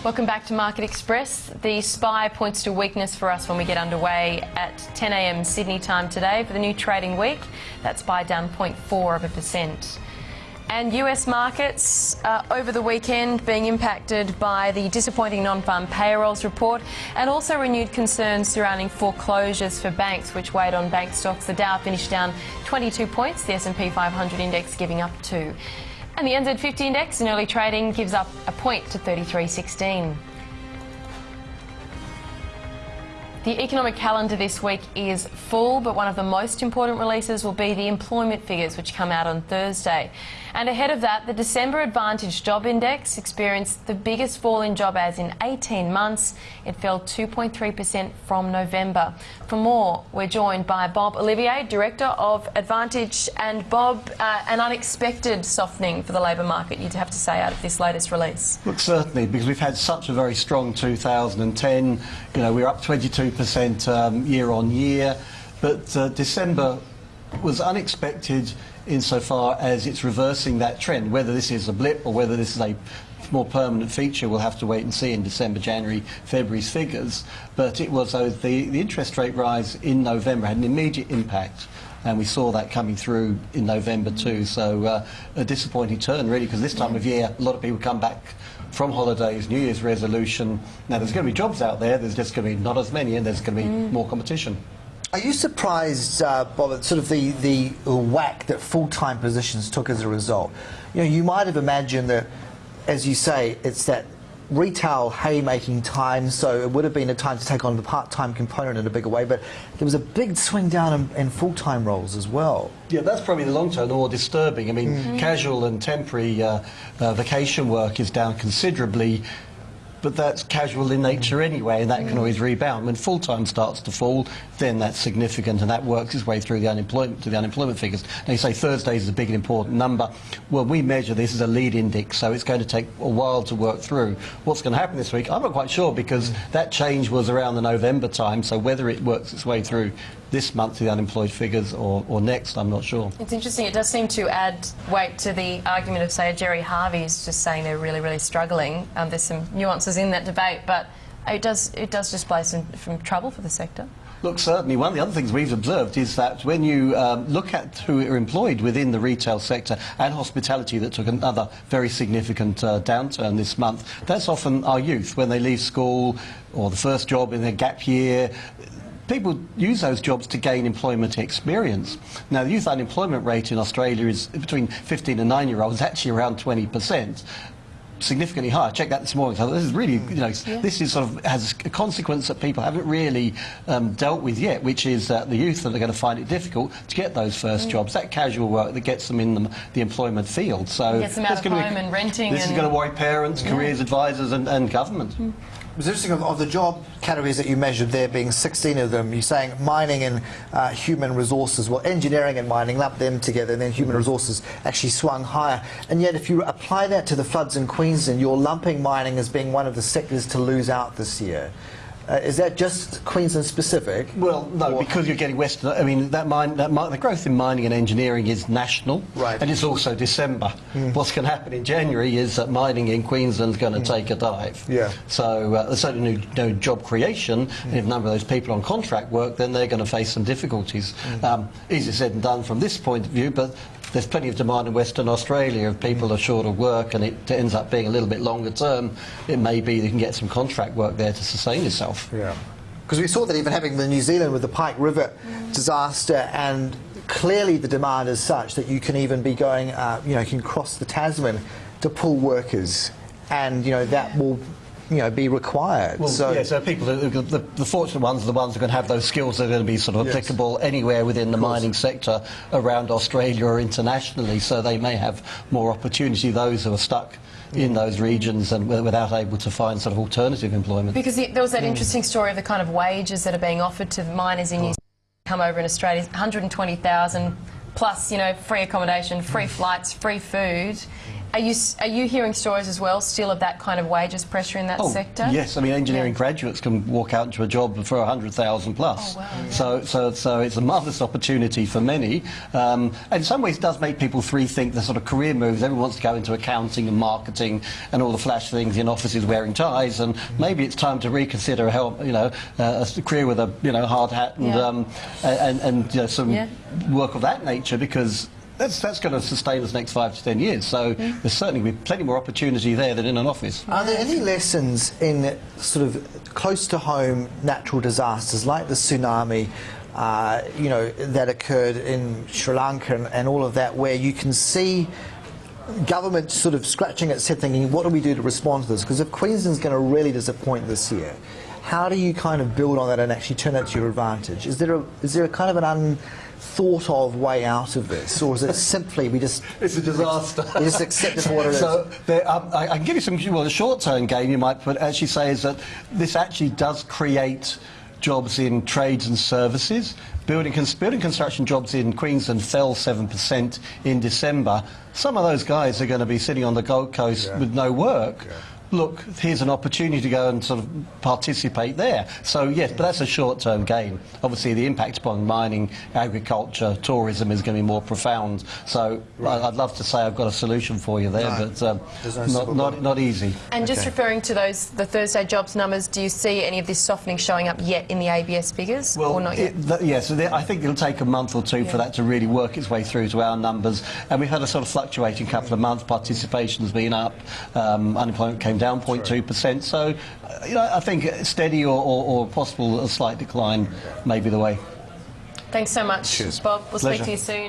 Welcome back to Market Express. The SPI points to weakness for us when we get underway at 10 a.m. Sydney time today for the new trading week. That SPI down 0.4%. And US markets over the weekend being impacted by the disappointing non-farm payrolls report and also renewed concerns surrounding foreclosures for banks, which weighed on bank stocks. The Dow finished down 22 points, the S&P 500 index giving up 2. And the NZ50 index in early trading gives up a point to 33.16. The economic calendar this week is full, but one of the most important releases will be the employment figures, which come out on Thursday. And ahead of that, the December Advantage Job Index experienced the biggest fall in job ads in 18 months. It fell 2.3% from November. For more, we're joined by Bob Olivier, Director of Advantage. And Bob, an unexpected softening for the labour market, you'd have to say, out of this latest release. Look, certainly, because we've had such a very strong 2010. You know, we're up 22% year on year, but December was unexpected insofar as it's reversing that trend. Whether this is a blip or whether this is a more permanent feature, we'll have to wait and see in December, January, February's figures. But it was the interest rate rise in November had an immediate impact, and we saw that coming through in November too. So a disappointing turn, really, because this time of year a lot of people come back from holidays, New Year's resolution. Now there's going to be jobs out there, there's just going to be not as many, and there's going to be more competition. Are you surprised, Bob, at sort of the whack that full-time positions took as a result? You know, you might have imagined that, as you say, it's that retail haymaking time, so it would have been a time to take on the part-time component in a bigger way, but there was a big swing down in full-time roles as well. Yeah, that's probably the long term, the more disturbing. I mean, casual and temporary vacation work is down considerably, but that's casual in nature anyway, and that can always rebound. When full-time starts to fall, then that's significant, and that works its way through the unemployment figures. Now you say Thursday is a big and important number. Well, we measure this as a lead index, so it's going to take a while to work through. What's going to happen this week, I'm not quite sure, because that change was around the November time, so whether it works its way through this month to the unemployed figures or next, I'm not sure. It's interesting, it does seem to add weight to the argument of, say, Jerry Harvey's just saying they're really, really struggling. There's some nuances in that debate, but it does display some trouble for the sector. Look, certainly one of the other things we've observed is that when you look at who are employed within the retail sector and hospitality that took another very significant downturn this month, that's often our youth when they leave school or the first job in their gap year. People use those jobs to gain employment experience. Now, the youth unemployment rate in Australia is between 15 and 9-year-olds, actually around 20%. Significantly higher. I checked that this morning. So this is really, you know, this is sort of has a consequence that people haven't really dealt with yet, which is that the youth that are going to find it difficult to get those first jobs, that casual work that gets them in the employment field. So gets them out of home and renting. This is going to worry parents, careers advisors, and government. It was interesting, of the job categories that you measured there being 16 of them, you're saying mining and human resources, well, engineering and mining, lumped them together, and then human resources actually swung higher. And yet if you apply that to the floods in Queensland, you're lumping mining as being one of the sectors to lose out this year. Is that just Queensland specific? Well, no, because you're getting Western. I mean, the growth in mining and engineering is national, right, and it's also December. What's going to happen in January is that mining in Queensland's going to take a dive. Yeah. So there's certainly no job creation, and if a number of those people on contract work, then they're going to face some difficulties. Easier said than done from this point of view, but there's plenty of demand in Western Australia. If people are short of work and it ends up being a little bit longer term, it may be you can get some contract work there to sustain yourself. Yeah. Because we saw that even having the New Zealand with the Pike River disaster, and clearly the demand is such that you can even be going, you know, you can cross the Tasman to pull workers, and, you know, that will, you know, be required. Well, so, yeah, so people, the fortunate ones are the ones who are going to have those skills that are going to be sort of applicable anywhere within the mining sector around Australia or internationally, so they may have more opportunity, those who are stuck in those regions and without able to find sort of alternative employment. Because there was that interesting story of the kind of wages that are being offered to miners in New Zealand come over in Australia, 120,000 plus, you know, free accommodation, free flights, free food. Are you hearing stories as well, still, of that kind of wages pressure in that sector? Yes, I mean engineering graduates can walk out into a job for 100,000 plus. Oh, wow. So it's a marvellous opportunity for many, and in some ways it does make people rethink the sort of career moves. Everyone wants to go into accounting and marketing and all the flash things in offices wearing ties, and maybe it's time to reconsider a career with a hard hat and some work of that nature, because that's going to sustain us next 5 to 10 years. So there's certainly plenty more opportunity there than in an office. Are there any lessons in sort of close to home natural disasters like the tsunami, that occurred in Sri Lanka and all of that, where you can see government sort of scratching its head thinking, what do we do to respond to this? Because if Queensland's going to really disappoint this year, how do you kind of build on that and actually turn it to your advantage? Is there a kind of an unthought of way out of this, or is it simply it's a disaster? We just accept it for what it is? So I can give you some. Well, the short-term gain you might actually say is that this actually does create jobs in trades and services. Building construction jobs in Queensland fell 7% in December. Some of those guys are going to be sitting on the Gold Coast with no work. Look, here's an opportunity to go and sort of participate there. So, yes, but that's a short-term gain. Obviously, the impact upon mining, agriculture, tourism is going to be more profound. So I'd love to say I've got a solution for you there, but not easy. And just referring to the Thursday jobs numbers, do you see any of this softening showing up yet in the ABS figures, or not yet? Yes, I think it'll take a month or two for that to really work its way through to our numbers. And we've had a sort of fluctuating couple of months. Participation's been up, unemployment came down 0.2%, so I think steady or possible a slight decline may be the way. Thanks so much, Cheers. Bob. We'll Pleasure. speak to you soon.